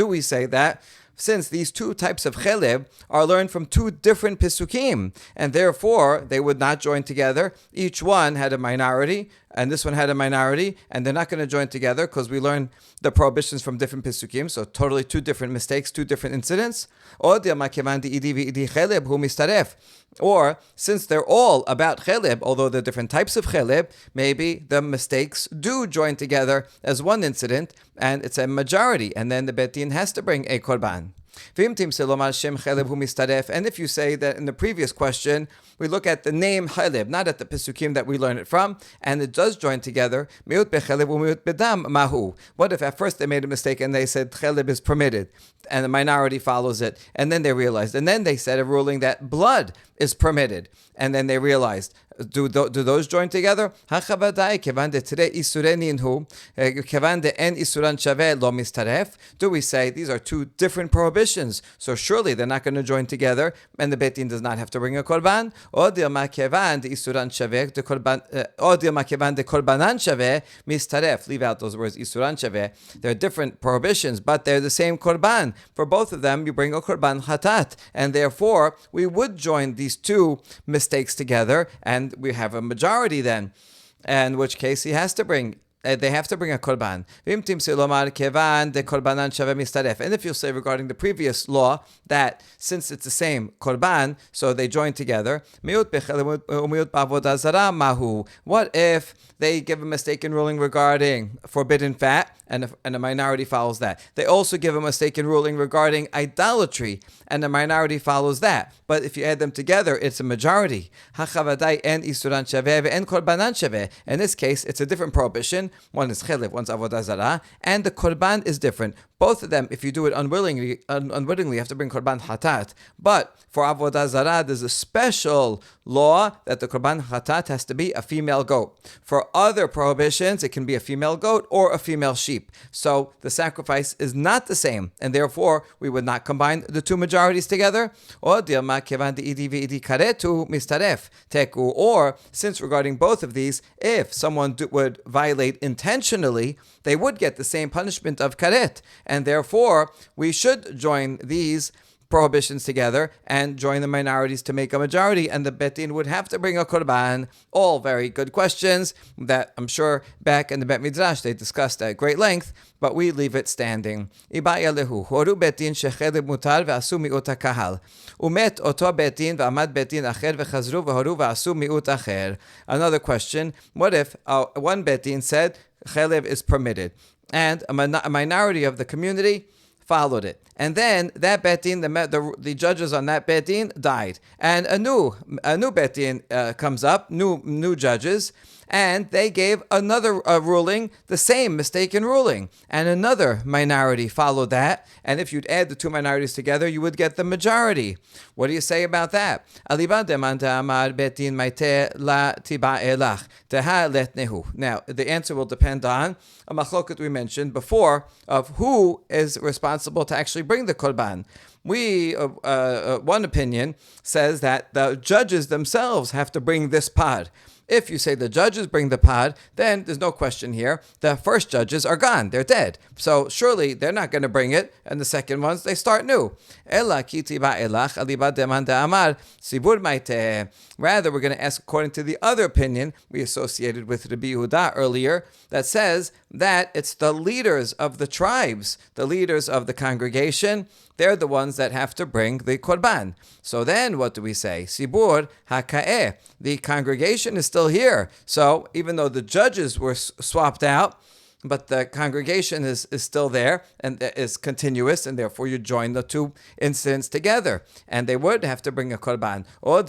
we say that since these two types of cheleb are learned from two different pisukim, and therefore they would not join together, each one had a minority, and this one had a minority, and they're not going to join together because we learn the prohibitions from different pisukim, so totally two different mistakes, two different incidents. Or since they're all about cheleb, although they're different types of cheleb, maybe the mistakes do join together as one incident, and it's a majority, and then the Bet Din has to bring a korban. And if you say that in the previous question, we look at the name cheleb, not at the pisukim that we learn it from, and it does join together. What if at first they made a mistake and they said cheleb is permitted, and the minority follows it, and then they realized, and then they said a ruling that blood is permitted, and then they realized, do those join together? Do we say these are two different prohibitions? So surely they're not going to join together, and the Bet Din does not have to bring a korban. Leave out those words isuran shaveh. They're different prohibitions, but they're the same korban. For both of them, you bring a korban chatat, and therefore we would join these two mistakes together, and we have a majority then, in which case they have to bring a korban. And if you say regarding the previous law that since it's the same korban, so they join together, what if they give a mistaken ruling regarding forbidden fat, and a minority follows that? They also give a mistaken ruling regarding idolatry, and a minority follows that. But if you add them together, it's a majority. In this case, it's a different prohibition, one is chelev, one's avodah zarah, and the korban is different. Both of them, if you do it unwittingly, you have to bring korban hatat. But for avodah zarah, there's a special law that the korban hatat has to be a female goat. For other prohibitions, it can be a female goat or a female sheep. So the sacrifice is not the same, and therefore we would not combine the two majorities together. Or since regarding both of these, if someone would violate intentionally, they would get the same punishment of karet, and therefore we should join these prohibitions together and join the minorities to make a majority, and the Bet Din would have to bring a korban. All very good questions that I'm sure back in the Bet Midrash they discussed at great length, but we leave it standing. Horu Bet Din shecheleb mutar ve'asu mi'ut hakahal. Umet oto Bet Din ve'amad Bet Din acher ve'chazru ve'horu ve'asu mi'ut acher. Another question, what if one Bet Din said chelev is permitted, and a minority of the community followed it, and then that Bet Din, the judges on that Bet Din died, and a new Bet Din comes up, new judges, and they gave another ruling, the same mistaken ruling, and another minority followed that, and if you'd add the two minorities together, you would get the majority. What do you say about that? Now, the answer will depend on a machloket we mentioned before of who is responsible to actually bring the korban. One opinion says that the judges themselves have to bring this pod. If you say the judges bring the pod, then there's no question here. The first judges are gone. They're dead. So surely they're not going to bring it. And the second ones, they start new. Rather, we're going to ask according to the other opinion we associated with Rabbi Yehuda earlier that says that it's the leaders of the tribes, the leaders of the congregation, they're the ones that have to bring the korban. So then what do we say? Sibur haka'eh. The congregation is still here. So even though the judges were swapped out, but the congregation is still there and is continuous, and therefore you join the two incidents together. And they would have to bring a korban. Or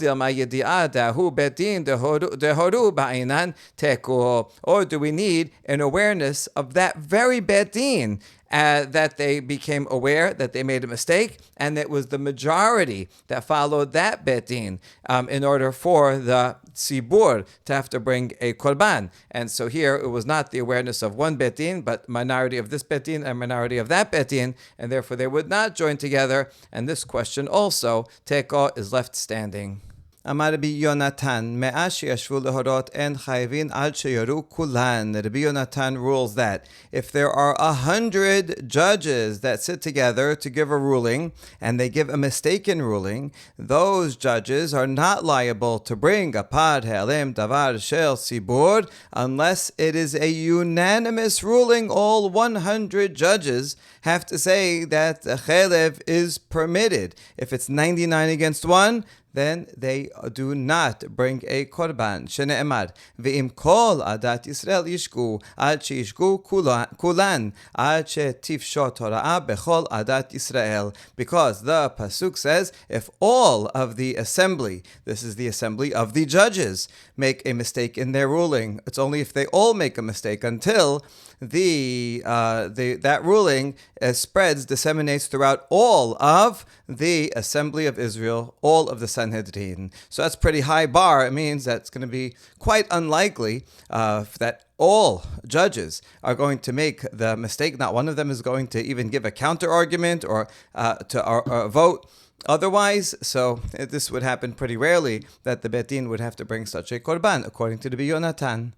do we need an awareness of that very Bet Din? That they became aware that they made a mistake, and it was the majority that followed that Bet Din in order for the tzibur to have to bring a korban. And so here it was not the awareness of one Bet Din, but minority of this Bet Din and minority of that Bet Din, and therefore they would not join together. And this question also, teko, is left standing. Amar Rabbi Yonatan, me'ah sheyashvu lehorot en chayvin ad sheyoru kulan. Rabbi Yonatan rules that if there are 100 judges that sit together to give a ruling, and they give a mistaken ruling, those judges are not liable to bring a pad he'alem davar shel sibur unless it is a unanimous ruling. All 100 judges have to say that the chelev is permitted. If it's 99 against 1, then they do not bring a korban. Shene'emar, ve'im kol adat Yisrael yishku, ad she'yishku kulan, ad she'tifshot hora'ah bechol adat Yisrael. Because the pasuk says, if all of the assembly, this is the assembly of the judges, make a mistake in their ruling. It's only if they all make a mistake until that ruling disseminates throughout all of the assembly of Israel, all of the Sanhedrin. So that's pretty high bar. It means that it's going to be quite unlikely that all judges are going to make the mistake. Not one of them is going to even give a counter argument or to vote otherwise. So this would happen pretty rarely that the Bet Din would have to bring such a korban, according to the Yonatan.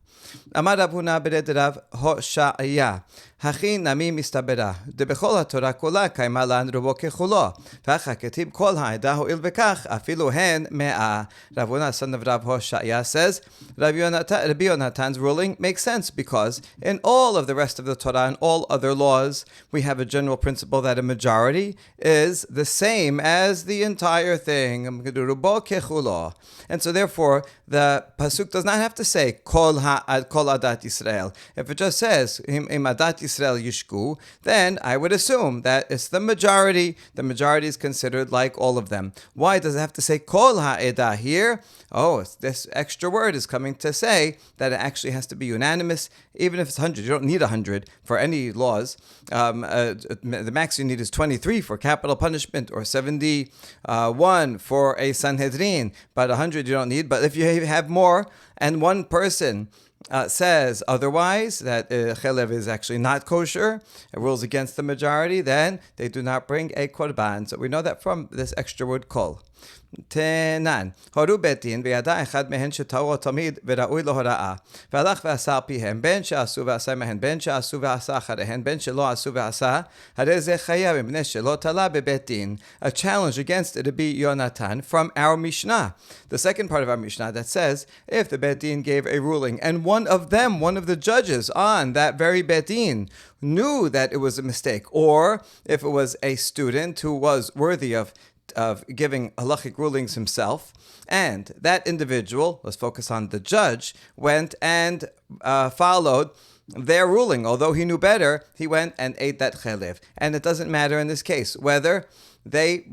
Amar Rav Huna bered Rav Hosha'ya, Hachi nami mistabera, debechol haTorah kola kaima lan rubo kechulo, v'acha ketib kol ha'eda ho'il v'kach, afilu hen me'ah. Rav Huna, son of Rav Hosha'ya, says, Rabbi Yonatan's ruling makes sense because in all of the rest of the Torah and all other laws, we have a general principle that a majority is the same as says the entire thing. And so therefore, the pasuk does not have to say kol adat Yisrael. If it just says im adat Yisrael yishku, then I would assume that it's the majority. The majority is considered like all of them. Why does it have to say kol ha'edah here? Oh, this extra word is coming to say that it actually has to be unanimous, even if it's 100. You don't need 100 for any laws. The max you need is 23 for capital punishment, or 71 for a Sanhedrin, but 100 you don't need. But if you have more and one person says otherwise, that chelev is actually not kosher, it rules against the majority, then they do not bring a korban. So we know that from this extra word kol. תנן, הורו בית דין וידע אחד מהן שטעו תמיד וראוי להוראה והלך ועשה על פיהם בין שעשו ועשה מהן בין שעשו ועשה אחריהן בין שלא עשו ועשה הרי זה חייב מפני שלא תלה בבית דין. A challenge against Rabbi Yonatan from our Mishnah, the second part of our Mishnah, that says if the Beit Din gave a ruling and one of the judges on that very Beit Din knew that it was a mistake, or if it was a student who was worthy of giving halachic rulings himself, and that individual, let's focus on the judge, went and followed their ruling. Although he knew better, he went and ate that chelev. And it doesn't matter in this case whether the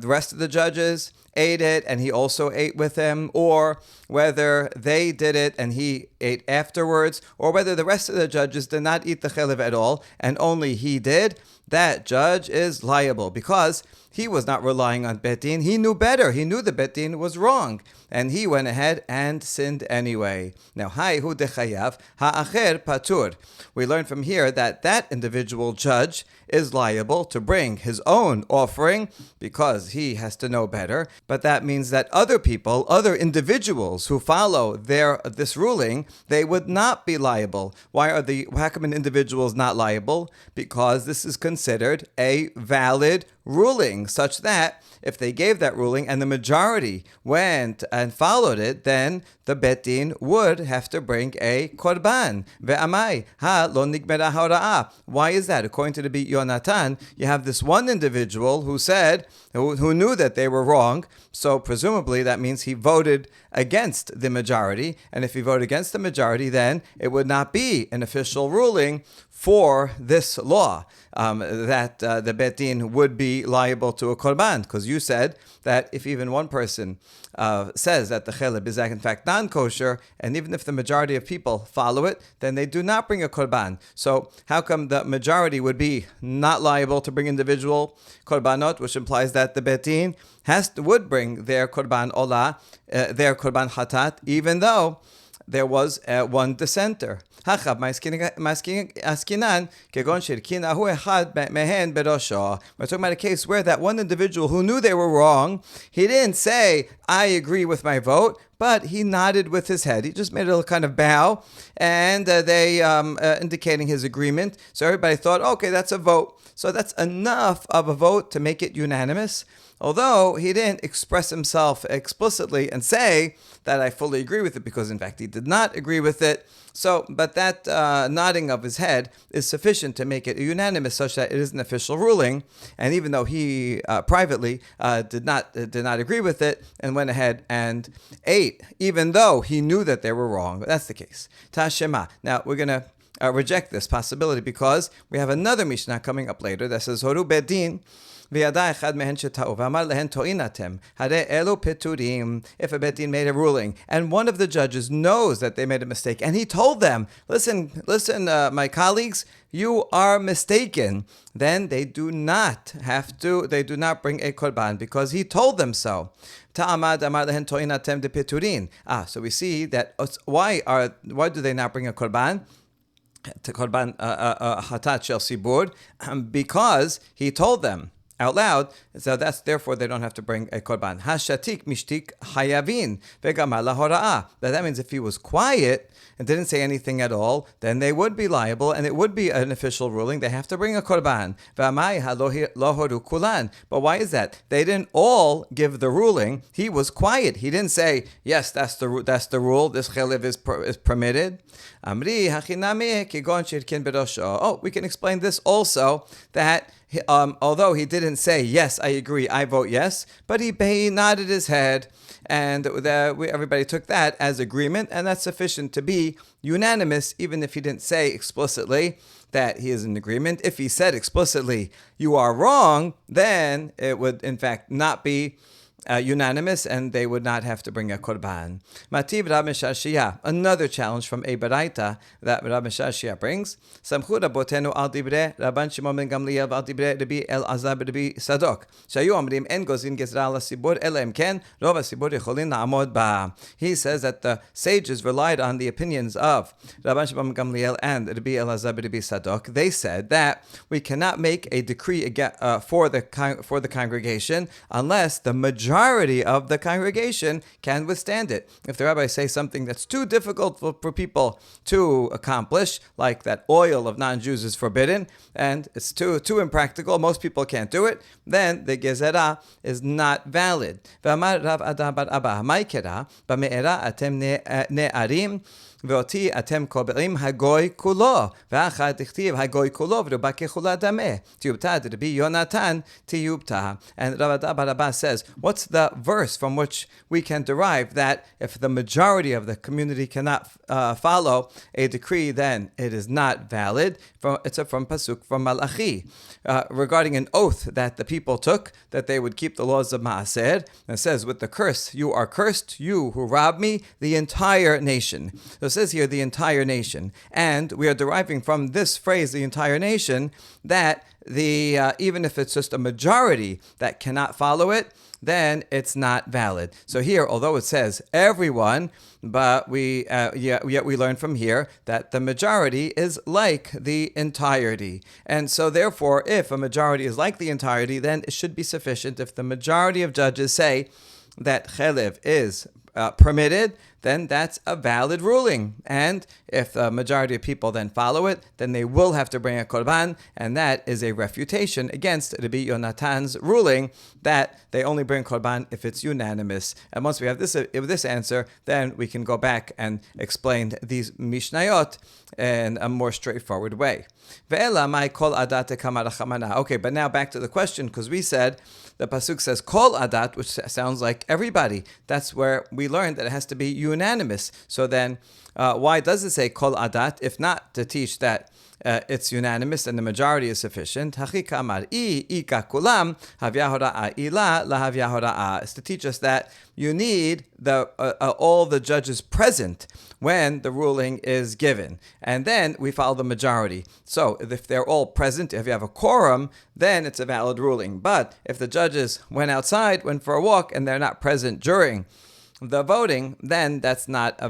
rest of the judges ate it and he also ate with them, or whether they did it and he ate afterwards, or whether the rest of the judges did not eat the chelev at all and only he did. That judge is liable because he was not relying on Beit Din. He knew better. He knew the Beit Din was wrong, and he went ahead and sinned anyway. Now, Hu dechayav ha'acher patur. We learn from here that that individual judge is liable to bring his own offering because he has to know better. But that means that other people, other individuals who follow this ruling, they would not be liable. How come an individual is not liable? Because this is considered a valid ruling, such that if they gave that ruling and the majority went and followed it, then the Beit Din would have to bring a korban. Ve'amai ha lo nigmera hora'ah. Why is that? According to Rabbi Yonatan, you have this one individual who knew that they were wrong, so presumably that means he voted against the majority, and if he voted against the majority, then it would not be an official ruling for this law, that the Beit Din would be liable to a korban, because you said that if even one person says that the cheleb is in fact non-kosher, and even if the majority of people follow it, then they do not bring a korban. So how come the majority would be not liable to bring individual korbanot, which implies that the Beit Din would bring their korban olah, their korban hatat, even though there was one dissenter. We're talking about a case where that one individual who knew they were wrong, he didn't say, I agree with my vote, but he nodded with his head. He just made a little kind of bow, and they indicating his agreement. So everybody thought, okay, that's a vote. So that's enough of a vote to make it unanimous. Although he didn't express himself explicitly and say that I fully agree with it, because in fact he did not agree with it. So, but that nodding of his head is sufficient to make it unanimous, such that it is an official ruling. And even though he privately did not agree with it and went ahead and ate, even though he knew that they were wrong. But that's the case. Tashema. Now we're going to reject this possibility because we have another Mishnah coming up later that says Horu Bedin. וידע אחד מהן שטעו ואמר להן טועין אתם הרי אלו פיטורים. If a Beit Din made a ruling and one of the judges knows that they made a mistake and he told them, listen, my colleagues, you are mistaken, then they do not bring a korban because he told them so. Ta'amad amar lehen to'in atem de piturin. So we see that why do they not bring a korban? To korban hatat shel sibur, because he told them out loud, so therefore they don't have to bring a korban. Hashatik mishtik hayavin vegamar lahora'ah. That means if he was quiet and didn't say anything at all, then they would be liable and it would be an official ruling. They have to bring a korban. V'amai lohoru kulan. But why is that? They didn't all give the ruling. He was quiet. He didn't say, yes, that's the rule. This chelev is permitted. Amri hachinami kigon shirkin berosho. Oh, we can explain this also, that although he didn't say, yes, I agree, I vote yes, but he nodded his head, and everybody took that as agreement, and that's sufficient to be unanimous, even if he didn't say explicitly that he is in agreement. If he said explicitly, you are wrong, then it would in fact not be unanimous, and they would not have to bring a korban. Mativ Rab Shashia, another challenge from a baraita that Rab Shashia brings. Samchu rabotenu al dibre Rabban Shimon ben Gamliel al dibre Rabbi Elazar Rabbi Sadok. Shayu omrim en gozin gezra la sibur ela im ken rov sibur yecholin la'amod ba. He says that the sages relied on the opinions of Rabban Shimon ben Gamliel and Rabbi Elazar Rabbi Sadok. They said that we cannot make a decree for the congregation unless the majority of the congregation can withstand it. If the rabbis say something that's too difficult for people to accomplish, like that oil of non-Jews is forbidden, and it's too impractical, most people can't do it, then the gezerah is not valid. V'amar Rav Ada bar Abba, ma'ikera b'me'era atem ne'arim ואותי אתם קובעים הגוי כולו, ואחד תכתיב הגוי כולו ורובה ככולה דמה. תיובתא דרבי יונתן תיובתא. And Rav Ada bar Abba says, what's the verse from which we can derive that if the majority of the community cannot follow a decree, then it is not valid? It's from Pasuk from Malachi, regarding an oath that the people took, that they would keep the laws of Maaser. And it says, with the curse, you are cursed, you who rob me, the entire nation. So it says here, the entire nation. And we are deriving from this phrase, the entire nation, that even if it's just a majority that cannot follow it, then it's not valid. So here, although it says everyone, but yet we learn from here that the majority is like the entirety. And so therefore, if a majority is like the entirety, then it should be sufficient. If the majority of judges say that chelev is permitted, then that's a valid ruling. And if the majority of people then follow it, then they will have to bring a korban, and that is a refutation against Rabbi Yonatan's ruling that they only bring korban if it's unanimous. And once we have this answer, then we can go back and explain these mishnayot in a more straightforward way. Okay, but now back to the question, because we said the pasuk says kol adat, which sounds like everybody. That's where we learned that it has to be unanimous. So then, why does it say kol adat, if not to teach that it's unanimous and the majority is sufficient? It's to teach us that you need all the judges present when the ruling is given, and then we follow the majority. So if they're all present, if you have a quorum, then it's a valid ruling. But if the judges went for a walk, and they're not present during the voting, then that's not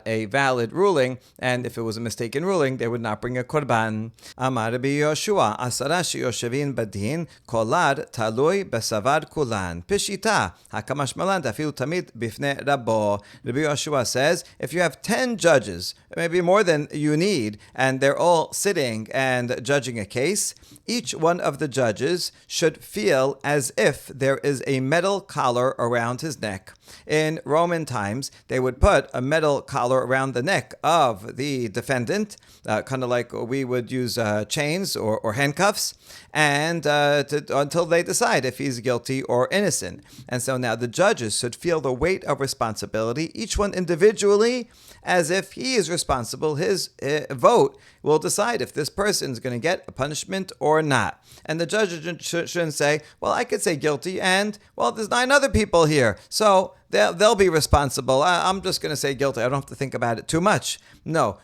a valid ruling, and if it was a mistaken ruling, they would not bring a korban. Amar Rabbi Yoshua, asara sheyoshavin badin, kolad talui besavad kulan, pishita hakamash malan tafilu tamid bifnei rabbo. Rabbi Yoshua says, if you have 10 judges, maybe more than you need, and they're all sitting and judging a case, each one of the judges should feel as if there is a metal collar around his neck. In Roman times, they would put a metal collar around the neck of the defendant, kind of like we would use chains or handcuffs, and until they decide if he's guilty or innocent. And so now the judges should feel the weight of responsibility, each one individually, as if he is responsible. His vote will decide if this person is going to get a punishment or not. And the judge shouldn't say, well, I could say guilty, and, well, there's 9 other people here, so they'll be responsible. I'm just going to say guilty. I don't have to think about it too much. No,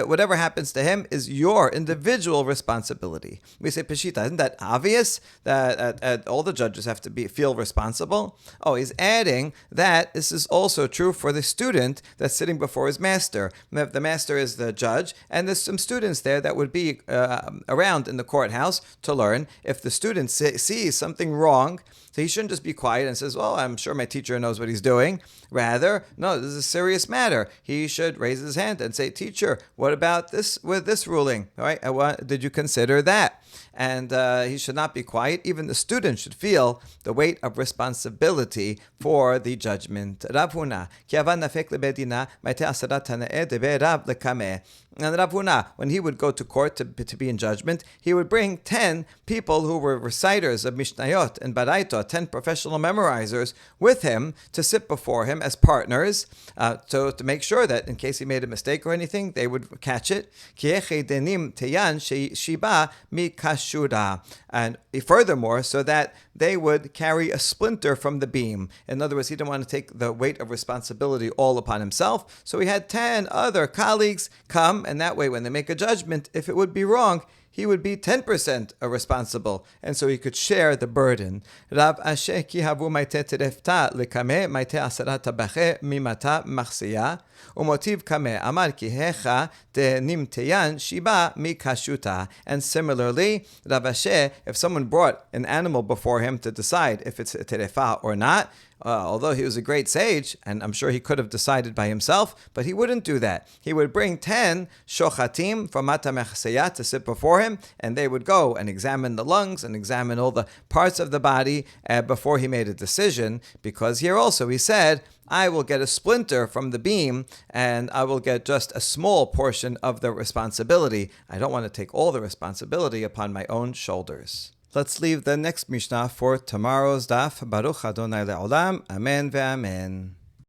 whatever happens to him is your individual responsibility. We say, Peshita, isn't that obvious that all the judges have to feel responsible? Oh, he's adding that this is also true for the student that's sitting before his master. The master is the judge, and there's some students there that would be around in the courthouse to learn. If the student sees something wrong, so he shouldn't just be quiet and says, well, I'm sure my teacher knows what he's doing. Rather, no, this is a serious matter. He should raise his hand and say, teacher, what about this with this ruling? All right, did you consider that? And he should not be quiet. Even the student should feel the weight of responsibility for the judgment. Rav Huna, And Rav Huna, when he would go to court to be in judgment, he would bring 10 people who were reciters of Mishnayot and Baraita, 10 professional memorizers, with him to sit before him as partners, to make sure that in case he made a mistake or anything, they would catch it. And furthermore, so that they would carry a splinter from the beam. In other words, he didn't want to take the weight of responsibility all upon himself, so he had 10 other colleagues come, and that way when they make a judgment, if it would be wrong, he would be 10% responsible, and so he could share the burden. Rav Ashe ki havu maite terefta lekame maite asara tabache mimata machsiya umotiv kame amar ki hecha te nimteyan shiba mikashuta. And similarly, Rav Ashe, if someone brought an animal before him to decide if it's a terefa or not, although he was a great sage, and I'm sure he could have decided by himself, but he wouldn't do that. He would bring 10 shochatim from Mata Mechseya to sit before him, and they would go and examine the lungs and examine all the parts of the body before he made a decision, because here also he said, I will get a splinter from the beam, and I will get just a small portion of the responsibility. I don't want to take all the responsibility upon my own shoulders. Let's leave the next Mishnah for tomorrow's daf. Baruch Adonai le'olam. Amen ve'amen.